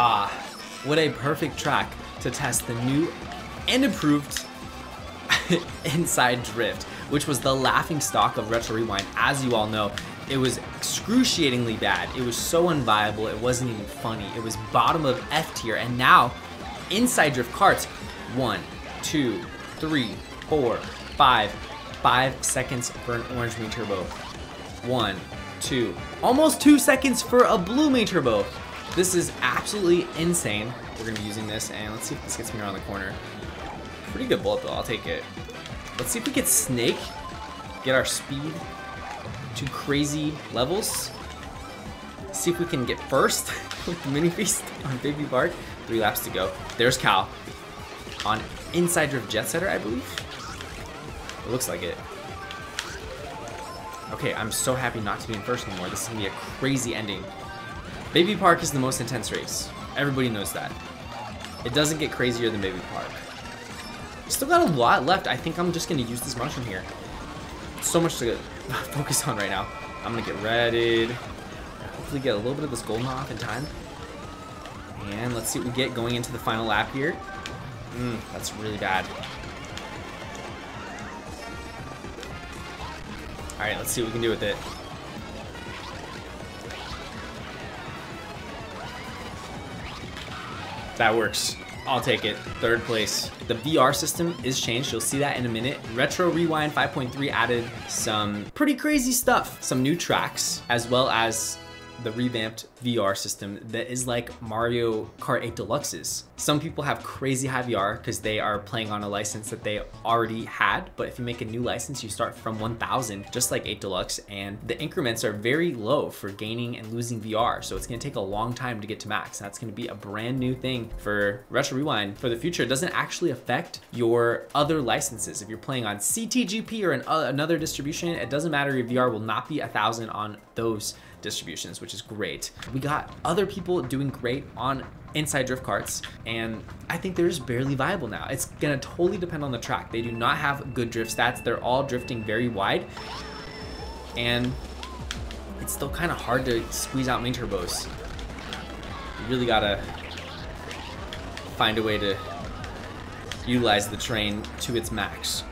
Ah, what a perfect track to test the new and improved inside drift, which was the laughing stock of Retro Rewind. As you all know, it was excruciatingly bad. It was so unviable, it wasn't even funny. It was bottom of F tier, and now inside drift karts, 1, 2, 3, 4, 5 seconds for an orange main turbo. 1, 2, almost 2 seconds for a blue main turbo. This is absolutely insane. We're gonna be using this, and let's see if this gets me around the corner. Pretty good bullet though, I'll take it. Let's see if we get snake, get our speed to crazy levels. See if we can get first with the mini beast on Baby Park. 3 laps to go. There's Cal on inside drift jet setter, I believe. It looks like it. Okay, I'm so happy not to be in first anymore. This is gonna be a crazy ending. Baby Park is the most intense race. Everybody knows that. It doesn't get crazier than Baby Park. Still got a lot left. I think I'm just gonna use this mushroom here. So much to focus on right now. I'm gonna get redded. Hopefully get a little bit of this golden off in time. And let's see what we get going into the final lap here. That's really bad. All right, let's see what we can do with it. That works. I'll take it. 3rd place. The VR system is changed. You'll see that in a minute. Retro Rewind 5.3 added some pretty crazy stuff. Some new tracks, as well as the revamped VR system that is like Mario Kart 8 Deluxe's. Some people have crazy high VR because they are playing on a license that they already had, but if you make a new license, you start from 1000, just like 8 Deluxe, and the increments are very low for gaining and losing VR, so it's gonna take a long time to get to max. That's gonna be a brand new thing for Retro Rewind for the future. It doesn't actually affect your other licenses. If you're playing on CTGP or another distribution, it doesn't matter, your VR will not be 1000 on those distributions, which is great. We got other people doing great on inside drift karts, and I think they're just barely viable now. It's gonna totally depend on the track. They do not have good drift stats. They're all drifting very wide, and it's still kind of hard to squeeze out main turbos. You really gotta find a way to utilize the train to its max.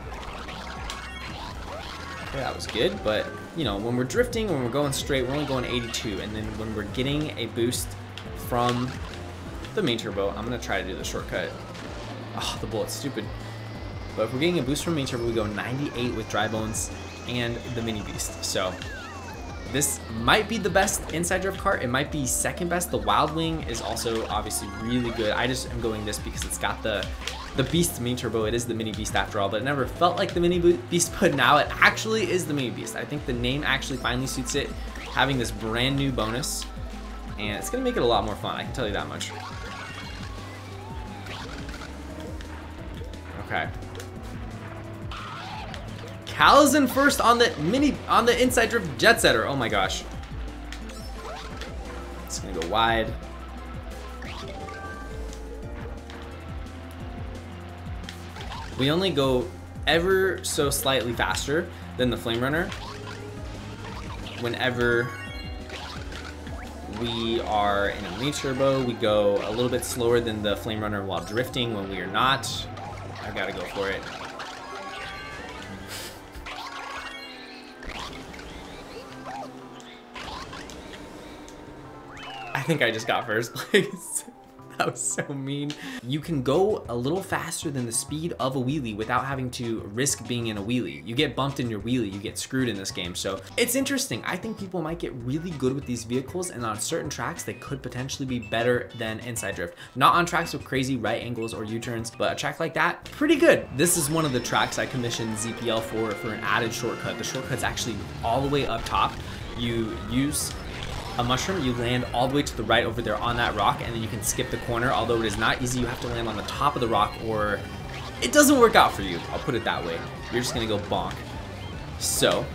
Okay, that was good, but you know, when we're drifting, when we're going straight, we're only going 82, and then when we're getting a boost from the main turbo, I'm gonna try to do the shortcut. Oh, the bullet's stupid. But if we're getting a boost from main turbo, we go 98 with dry bones and the mini beast. So this might be the best inside drift kart. It might be second best. The Wild Wing is also obviously really good. I just am going this because it's got the beast main turbo. It is the mini beast after all, but it never felt like the mini beast, but now it actually is the mini beast. I think the name actually finally suits it, having this brand new bonus, and it's gonna make it a lot more fun, I can tell you that much. Okay. Cal is in first on the inside drift jet setter. Oh my gosh. It's gonna go wide. We only go ever so slightly faster than the Flame Runner whenever we are in a main turbo. We go a little bit slower than the Flame Runner while drifting. When we are not, I gotta go for it. I think I just got first place. That was so mean. You can go a little faster than the speed of a wheelie without having to risk being in a wheelie. You get bumped in your wheelie, you get screwed in this game. So it's interesting. I think people might get really good with these vehicles, and on certain tracks, they could potentially be better than inside drift. Not on tracks with crazy right angles or U-turns, but a track like that, pretty good. This is one of the tracks I commissioned ZPL for an added shortcut. The shortcut's actually all the way up top. You use a mushroom, you land all the way to the right over there on that rock, and then you can skip the corner. Although it is not easy, you have to land on the top of the rock or it doesn't work out for you. I'll put it that way. You're just gonna go bonk. So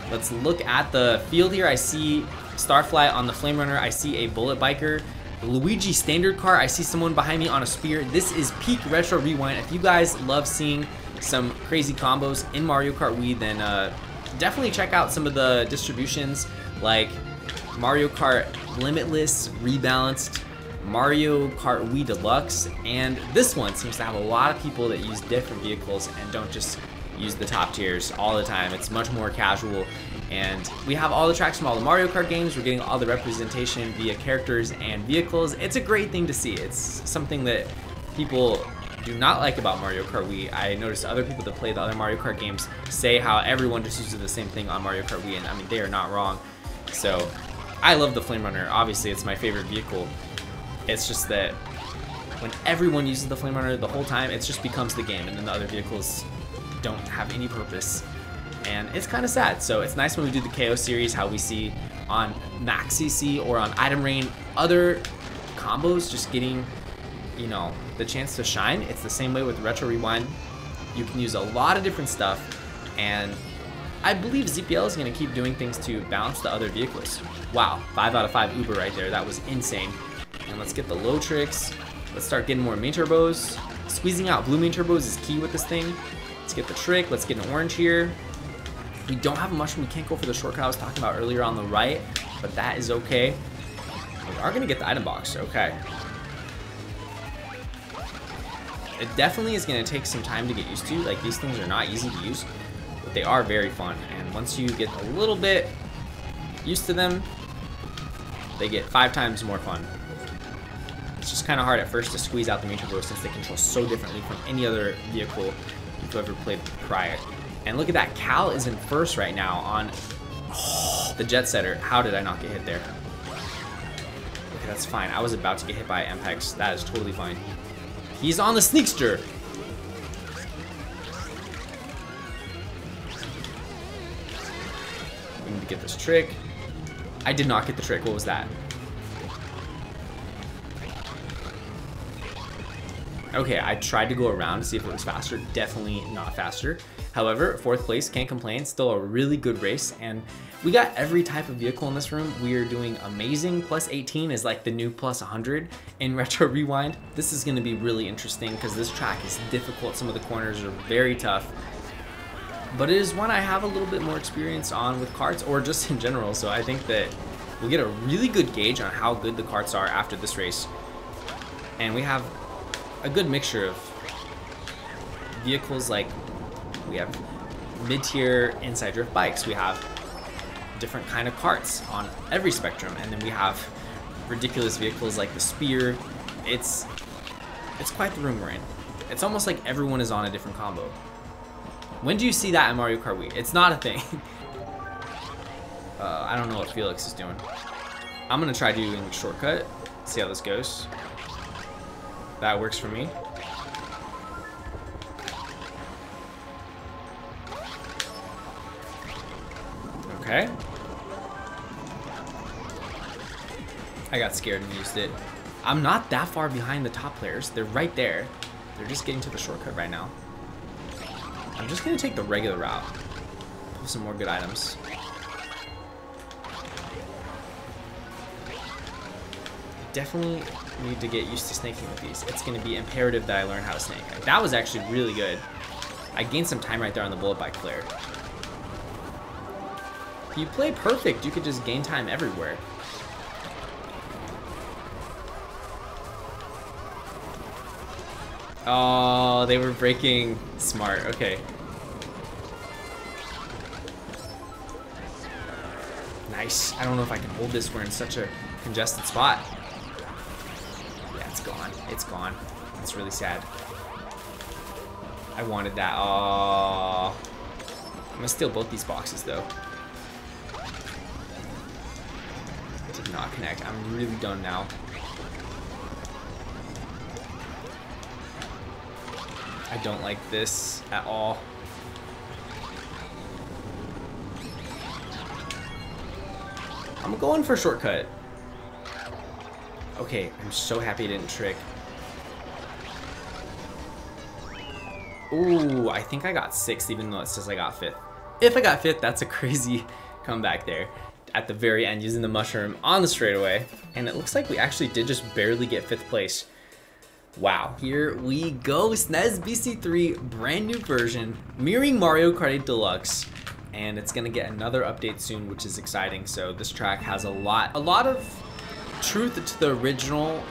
let's look at the field here. I see Starfly on the Flame Runner. I see a Bullet Biker. Luigi standard car. I see someone behind me on a spear. This is peak Retro Rewind. If you guys love seeing some crazy combos in Mario Kart Wii, then definitely check out some of the distributions like Mario Kart Limitless, Rebalanced, Mario Kart Wii Deluxe, and this one seems to have a lot of people that use different vehicles and don't just use the top tiers all the time. It's much more casual, and we have all the tracks from all the Mario Kart games. We're getting all the representation via characters and vehicles. It's a great thing to see. It's something that people do not like about Mario Kart Wii. I noticed other people that play the other Mario Kart games say how everyone just uses the same thing on Mario Kart Wii, and I mean, they are not wrong. So I love the Flame Runner. Obviously, it's my favorite vehicle. It's just that when everyone uses the Flame Runner the whole time, it just becomes the game, and then the other vehicles don't have any purpose, and it's kind of sad. So it's nice when we do the KO series, how we see on Max CC or on Item Rain, other combos just getting, you know, the chance to shine. It's the same way with Retro Rewind. You can use a lot of different stuff, and I believe ZPL is going to keep doing things to balance the other vehicles. Wow, 5 out of 5 Uber right there. That was insane. And let's get the low tricks. Let's start getting more main turbos. Squeezing out blue main turbos is key with this thing. Let's get the trick. Let's get an orange here. We don't have a mushroom. We can't go for the shortcut I was talking about earlier on the right, but that is okay. We are going to get the item box. Okay. It definitely is going to take some time to get used to. Like, these things are not easy to use, but they are very fun. And once you get a little bit used to them, they get 5 times more fun. It's just kind of hard at first to squeeze out the main turbo since they control so differently from any other vehicle you've ever played prior. And look at that, Cal is in first right now on the Jet Setter. How did I not get hit there? Okay, that's fine. I was about to get hit by Mpex. That is totally fine. He's on the Sneakster. We need to get this trick. I did not get the trick. What was that? Okay, I tried to go around to see if it was faster. Definitely not faster. However, 4th place, can't complain. Still a really good race, and we got every type of vehicle in this room. We are doing amazing. Plus 18 is like the new plus 100 in Retro Rewind. This is going to be really interesting because this track is difficult. Some of the corners are very tough, but it is one I have a little bit more experience on with karts, or just in general. So I think that we'll get a really good gauge on how good the karts are after this race, and we have a good mixture of vehicles. Like, we have mid-tier inside drift bikes, we have different kind of karts on every spectrum, and then we have ridiculous vehicles like the Spear. It's quite the room we're in. It's almost like everyone is on a different combo. When do you see that in Mario Kart Wii? It's not a thing. I don't know what Felix is doing. I'm gonna try doing a shortcut, see how this goes. That works for me. Okay. I got scared and used it. I'm not that far behind the top players. They're right there. They're just getting to the shortcut right now. I'm just gonna take the regular route. Pull some more good items. Definitely need to get used to snaking with these. It's going to be imperative that I learn how to snake. That was actually really good. I gained some time right there on the bullet bike flare. If you play perfect, you could just gain time everywhere. Oh, they were breaking smart. Okay. Nice. I don't know if I can hold this. We're in such a congested spot. It's gone. It's gone. It's really sad. I wanted that. Oh, I'm gonna steal both these boxes though. Did not connect. I'm really done now. I don't like this at all. I'm going for a shortcut. Okay, I'm so happy it didn't trick. Ooh, I think I got 6th, even though it says I got 5th. If I got 5th, that's a crazy comeback there. At the very end, using the mushroom on the straightaway. And it looks like we actually did just barely get 5th place. Wow. Here we go, SNES BC3, brand new version, mirroring Mario Kart 8 Deluxe. And it's gonna get another update soon, which is exciting. So this track has a lot of truth to the original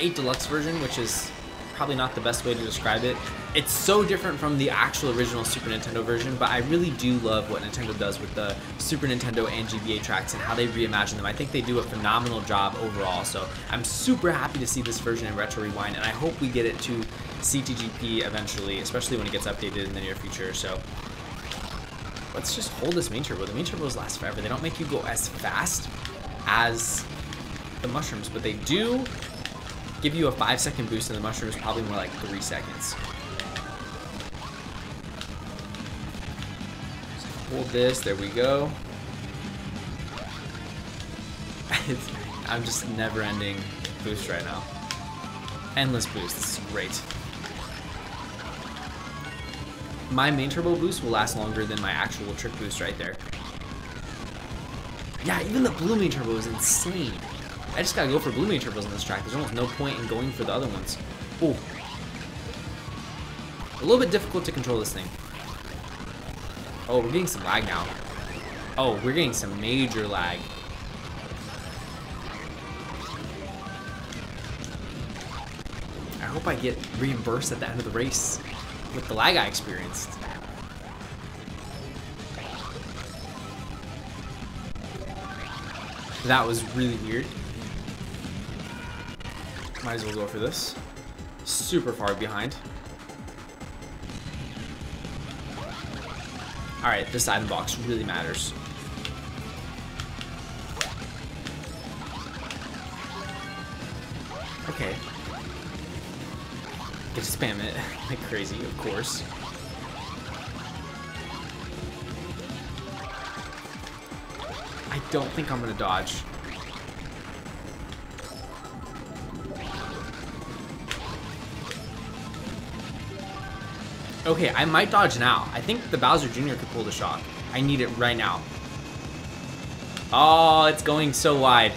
8 Deluxe version, which is probably not the best way to describe it. It's so different from the actual original Super Nintendo version, but I really do love what Nintendo does with the Super Nintendo and GBA tracks and how they reimagine them. I think they do a phenomenal job overall, so I'm super happy to see this version in Retro Rewind, and I hope we get it to CTGP eventually, especially when it gets updated in the near future. So let's just hold this main turbo. The main turbos last forever. They don't make you go as fast as the mushrooms, but they do give you a 5-second boost, and the mushrooms probably more like 3 seconds. Hold this, there we go. I'm just never-ending boost right now. Endless boost, this is great. My main turbo boost will last longer than my actual trick boost right there. Yeah, even the blue main turbo is insane. I just gotta go for blue main turbos on this track. There's almost no point in going for the other ones. Ooh. A little bit difficult to control this thing. Oh, we're getting some lag now. Oh, we're getting some major lag. I hope I get reimbursed at the end of the race with the lag I experienced. That was really weird. Might as well go for this. Super far behind. Alright, this item box really matters. Okay. Get to spam it like crazy, of course. I don't think I'm gonna dodge. Okay, I might dodge now. I think the Bowser Jr. could pull the shock. I need it right now. Oh, it's going so wide.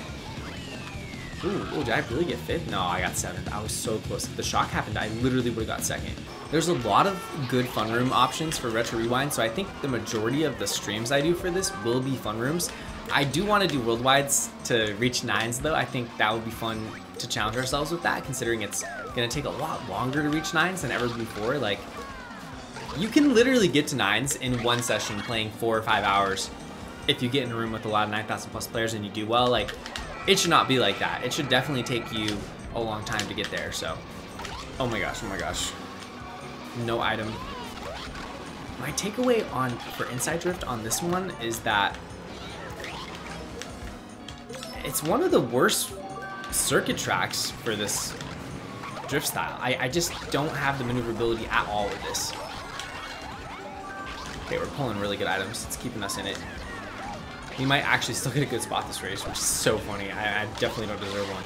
Ooh, did I really get 5th? No, I got 7th. I was so close. If the shock happened, I literally would have got 2nd. There's a lot of good fun room options for Retro Rewind, so I think the majority of the streams I do for this will be fun rooms. I do want to do worldwides to reach 9s though. I think that would be fun to challenge ourselves with that, considering it's going to take a lot longer to reach 9s than ever before. Like, you can literally get to 9s in one session playing 4 or 5 hours if you get in a room with a lot of 9,000 plus players and you do well. Like, it should not be like that. It should definitely take you a long time to get there. So, oh my gosh, no item. My takeaway for Inside Drift on this one is that it's one of the worst circuit tracks for this drift style. I just don't have the maneuverability at all with this. Okay, we're pulling really good items. It's keeping us in it. We might actually still get a good spot this race, which is so funny. I definitely don't deserve one.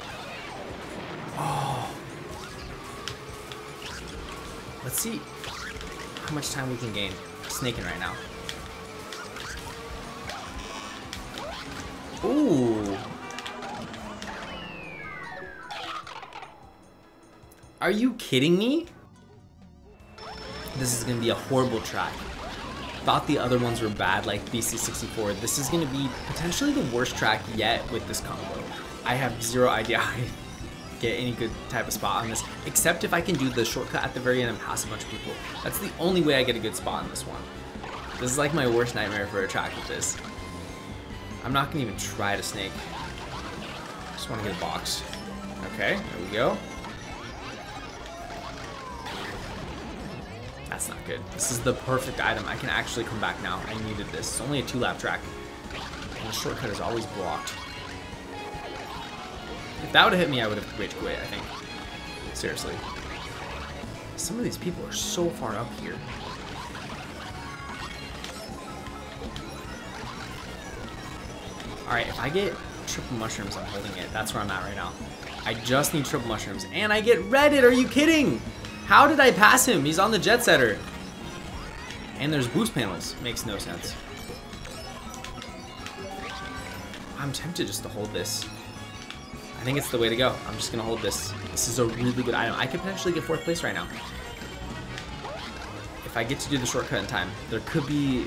Oh. Let's see how much time we can gain. Snaking right now. Ooh. Are you kidding me? This is gonna be a horrible track. Thought the other ones were bad, like BC64. This is gonna be potentially the worst track yet with this combo. I have zero idea how to get any good type of spot on this, except if I can do the shortcut at the very end and pass a bunch of people. That's the only way I get a good spot on this one. This is like my worst nightmare for a track with this. I'm not gonna even try to snake. Just wanna get a box. Okay, there we go. That's not good. This is the perfect item. I can actually come back now. I needed this. It's only a 2-lap track. And the shortcut is always blocked. If that would have hit me, I would have rage quit, I think. Seriously. Some of these people are so far up here. Alright, if I get triple mushrooms, I'm holding it. That's where I'm at right now. I just need triple mushrooms. And I get redded! Are you kidding? How did I pass him? He's on the jet setter. And there's boost panels. Makes no sense. I'm tempted just to hold this. I think it's the way to go. I'm just gonna hold this. This is a really good item. I could potentially get 4th place right now. If I get to do the shortcut in time, there could be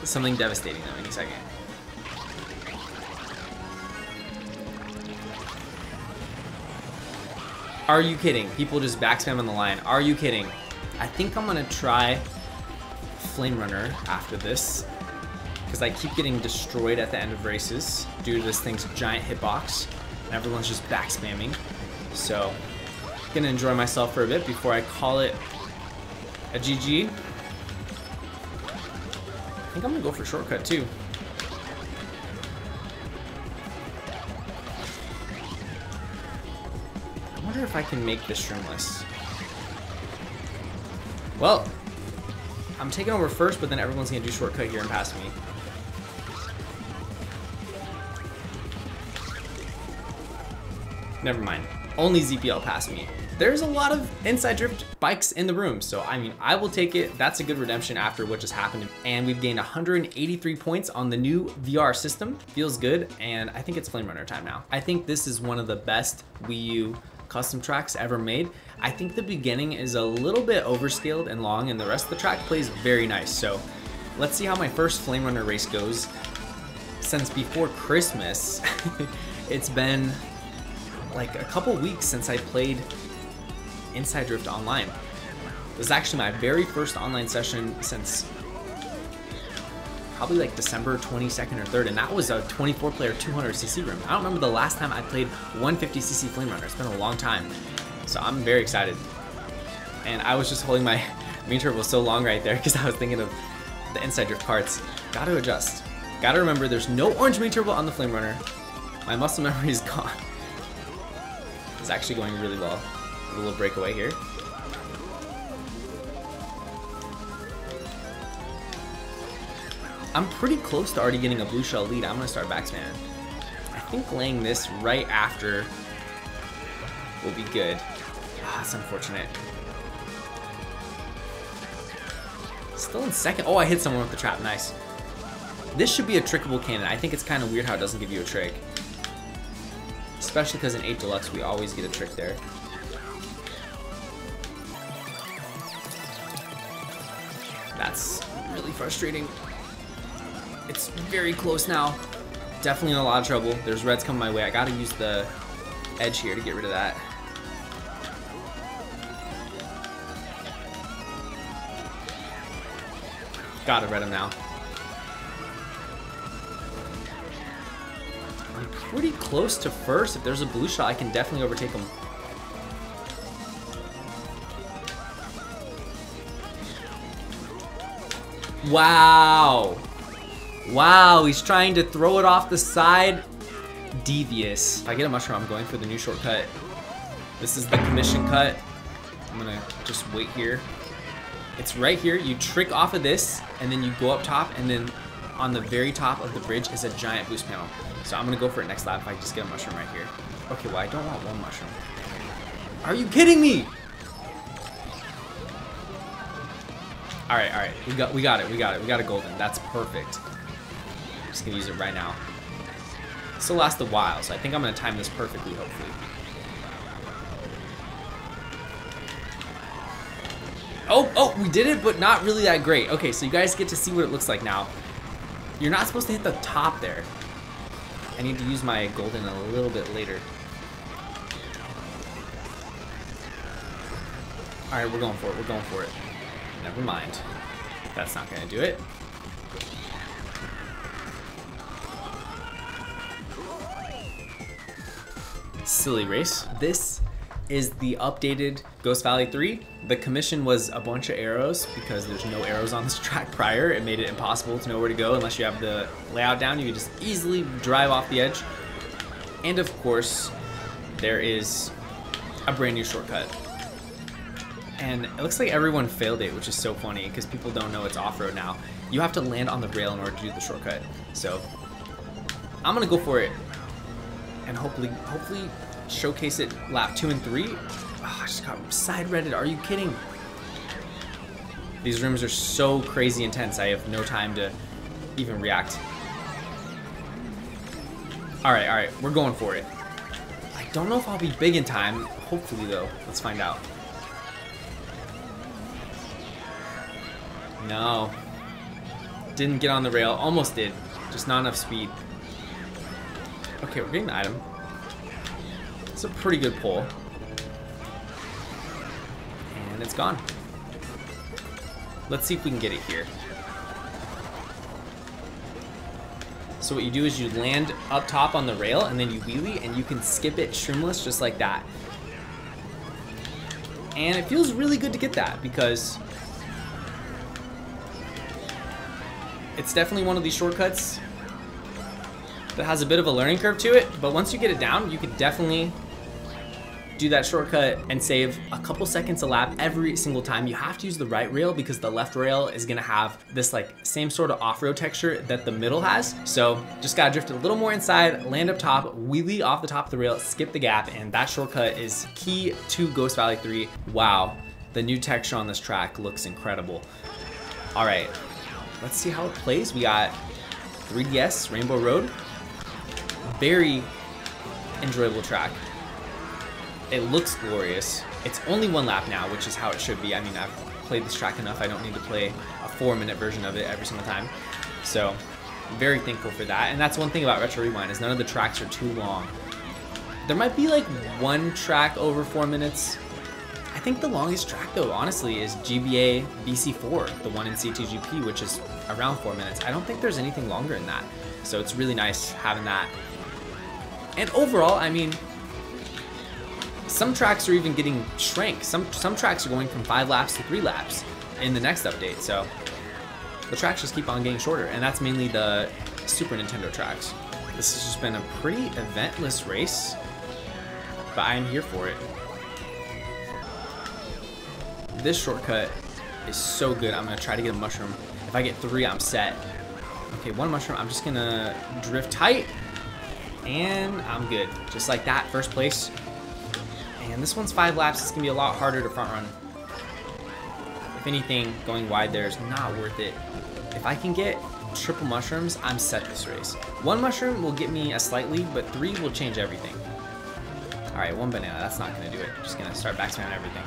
something devastating though any second. Are you kidding? People just backspam on the line. Are you kidding? I think I'm gonna try Flame Runner after this, because I keep getting destroyed at the end of races due to this thing's giant hitbox, and everyone's just backspamming. So, gonna enjoy myself for a bit before I call it a GG. I think I'm gonna go for shortcut too. I wonder if I can make this shrimless. Well, I'm taking over first, but then everyone's gonna do shortcut here and pass me. Never mind. Only ZPL passed me. There's a lot of inside drift bikes in the room, so I mean, I will take it. That's a good redemption after what just happened. And we've gained 183 points on the new VR system. Feels good, and I think it's Flame Runner time now. I think this is one of the best Wii U custom tracks ever made. I think the beginning is a little bit overscaled and long, and the rest of the track plays very nice. So let's see how my first Flame Runner race goes. Since before Christmas, it's been like a couple weeks since I played Inside Drift online. This is actually my very first online session since probably like December 22nd or 3rd, and that was a 24-player 200cc room. I don't remember the last time I played 150cc Flame Runner. It's been a long time, so I'm very excited. And I was just holding my main turbo so long right there because I was thinking of the Inside Drift karts. Gotta adjust. Gotta remember there's no orange main turbo on the Flame Runner. My muscle memory is gone. It's actually going really well. A little breakaway here. I'm pretty close to already getting a blue shell lead. I'm gonna start backspan. I think laying this right after will be good. Ah, that's unfortunate. Still in second. Oh, I hit someone with the trap. Nice. This should be a trickable cannon. I think it's kind of weird how it doesn't give you a trick. Especially because in 8 Deluxe we always get a trick there. That's really frustrating. It's very close now. Definitely in a lot of trouble. There's reds coming my way. I gotta use the edge here to get rid of that. Gotta red him now. I'm pretty close to first. If there's a blue shot, I can definitely overtake him. Wow. Wow, he's trying to throw it off the side. Devious. If I get a mushroom, I'm going for the new shortcut. This is the commission cut. I'm gonna just wait here. It's right here. You trick off of this, and then you go up top, and then on the very top of the bridge is a giant boost panel. So I'm gonna go for it next lap if I just get a mushroom right here. Okay, well, I don't want one mushroom. Are you kidding me? All right. We got it. We got a golden. That's perfect. I'm just gonna use it right now. This will last a while, so I think I'm gonna time this perfectly, hopefully. Oh, we did it, but not really that great. Okay, so you guys get to see what it looks like now. You're not supposed to hit the top there. I need to use my golden a little bit later. All right, we're going for it. We're going for it. Never mind. That's not gonna do it. Silly race. This is the updated Ghost Valley 3. The commission was a bunch of arrows because there's no arrows on this track prior. It made it impossible to know where to go unless you have the layout down. You can just easily drive off the edge. And of course, there is a brand new shortcut. And it looks like everyone failed it, which is so funny because people don't know it's off-road now. You have to land on the rail in order to do the shortcut. So I'm gonna go for it and hopefully showcase it lap 2 and 3. Oh, I just got side-redded. Are you kidding? These rooms are so crazy intense. I have no time to even react. All right, we're going for it. I don't know if I'll be big in time. Hopefully, though. Let's find out. No. Didn't get on the rail. Almost did. Just not enough speed. Okay, we're getting the item. It's a pretty good pull. it's gone. Let's see if we can get it here. So what you do is you land up top on the rail and then you wheelie and you can skip it streamless just like that. And it feels really good to get that because it's definitely one of these shortcuts that has a bit of a learning curve to it, but once you get it down, you can definitely do that shortcut and save a couple seconds a lap every single time. You have to use the right rail because the left rail is gonna have this like same sort of off-road texture that the middle has. So just gotta drift a little more inside, land up top, wheelie off the top of the rail, skip the gap, and that shortcut is key to Ghost Valley 3. Wow, the new texture on this track looks incredible. All right, let's see how it plays. We got 3DS, Rainbow Road. Very enjoyable track. It looks glorious. It's only one lap now, which is how it should be. I mean, I've played this track enough. I don't need to play a 4-minute version of it every single time. So, very thankful for that. And that's one thing about Retro Rewind is none of the tracks are too long. There might be like one track over 4 minutes. I think the longest track though, honestly, is GBA BC4, the one in CTGP, which is around 4 minutes. I don't think there's anything longer than that. So it's really nice having that. And overall, I mean, some tracks are even getting shrank. Some tracks are going from 5 laps to 3 laps in the next update. So the tracks just keep on getting shorter, and that's mainly the Super Nintendo tracks. This has just been a pretty eventless race, but I am here for it. This shortcut is so good. I'm gonna try to get a mushroom. If I get 3, I'm set. Okay, 1 mushroom. I'm just gonna drift tight, and I'm good. Just like that, first place. And this one's 5 laps. It's gonna be a lot harder to front run. If anything, going wide there is not worth it. If I can get triple mushrooms, I'm set this race. 1 mushroom will get me a slight lead, but 3 will change everything. All right, 1 banana, that's not gonna do it. Just gonna start backspinning everything.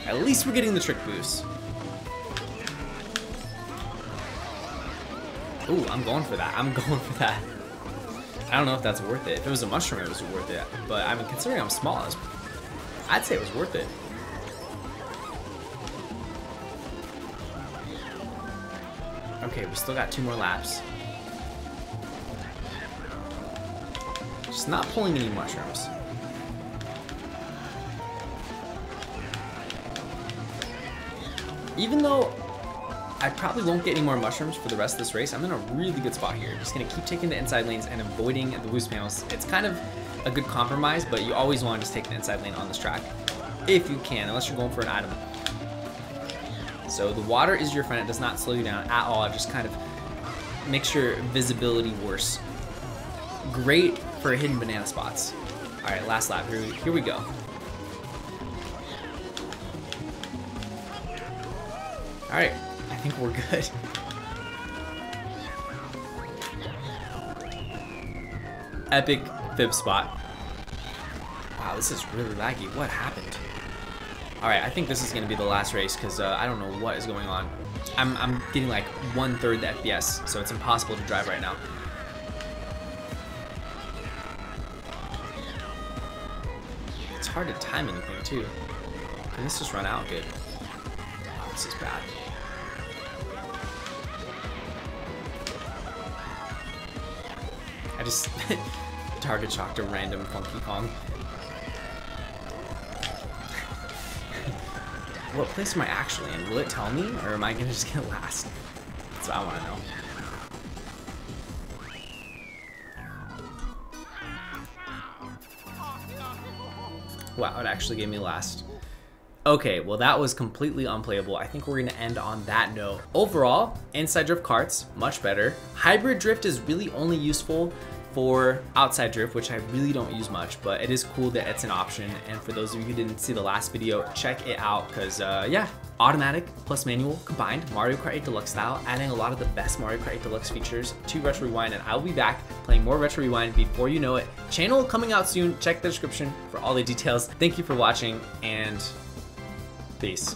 At least we're getting the trick boost. Ooh, I'm going for that. I'm going for that. I don't know if that's worth it. If it was a mushroom, it was worth it. But I mean, considering I'm small, I'd say it was worth it. Okay, we still got 2 more laps. Just not pulling any mushrooms. Even though I probably won't get any more mushrooms for the rest of this race, I'm in a really good spot here. Just gonna keep taking the inside lanes and avoiding the boost panels. It's kind of a good compromise, but you always want to just take the inside lane on this track if you can, unless you're going for an item. So the water is your friend. It does not slow you down at all. It just kind of makes your visibility worse. Great for hidden banana spots. All right, last lap. Here we go. All right, I think we're good. Epic fib spot. Wow, this is really laggy. What happened? All right, I think this is gonna be the last race because I don't know what is going on. I'm getting like 1/3 the FPS, so it's impossible to drive right now. It's hard to time anything too. Can this just run out good? Wow, this is bad. I just target shocked a random Funky Kong. What place am I actually in? Will it tell me, or am I gonna just get last? That's what I wanna know. Wow, it actually gave me last. Okay, well that was completely unplayable. I think we're gonna end on that note. Overall, inside drift karts, much better. Hybrid drift is really only useful for outside drift, which I really don't use much, but it is cool that it's an option. And for those of you who didn't see the last video, check it out, because yeah, automatic plus manual combined, Mario Kart 8 Deluxe style, adding a lot of the best Mario Kart 8 Deluxe features to Retro Rewind, and I'll be back playing more Retro Rewind before you know it. Channel coming out soon, check the description for all the details. Thank you for watching, and peace.